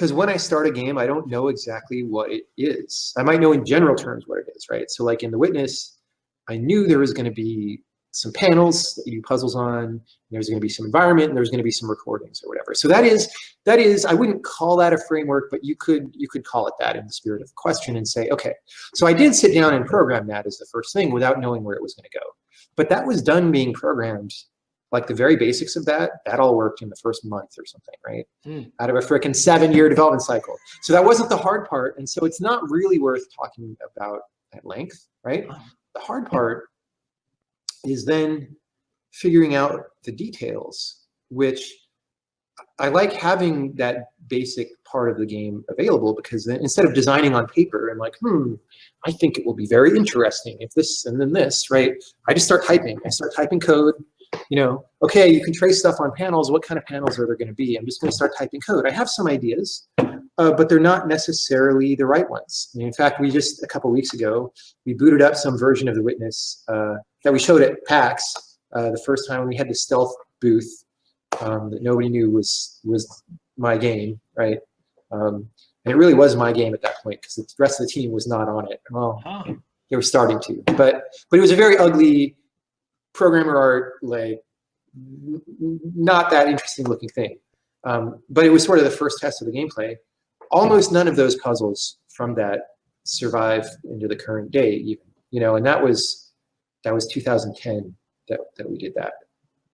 because when I start a game, I don't know exactly what it is. I might know in general terms what it is, right? So like in The Witness, I knew there was going to be some panels that you do puzzles on, and there's going to be some environment, and there's going to be some recordings or whatever. So that is I wouldn't call that a framework, but you could call it that in the spirit of the question and say, okay, so I did sit down and program that as the first thing without knowing where it was going to go. But that was done being programmed. Like the very basics of that all worked in the first month or something, right? Out of a frickin' 7-year development cycle. So that wasn't the hard part. And so it's not really worth talking about at length, right? The hard part is then figuring out the details, which I like having that basic part of the game available, because then instead of designing on paper and like, I think it will be very interesting if this and then this, right? I just start typing. I start typing code. Okay, you can trace stuff on panels. What kind of panels are there going to be? I'm just going to start typing code. I have some ideas, but they're not necessarily the right ones. In fact, we just, a couple weeks ago, we booted up some version of The Witness that we showed at PAX the first time. We had the stealth booth that nobody knew was my game, right? And it really was my game at that point, because the rest of the team was not on it. Well, they were starting to, but it was a very ugly programmer art, like not that interesting looking thing. But it was sort of the first test of the gameplay. Almost none of those puzzles from that survive into the current day, even, and that was 2010 that we did that.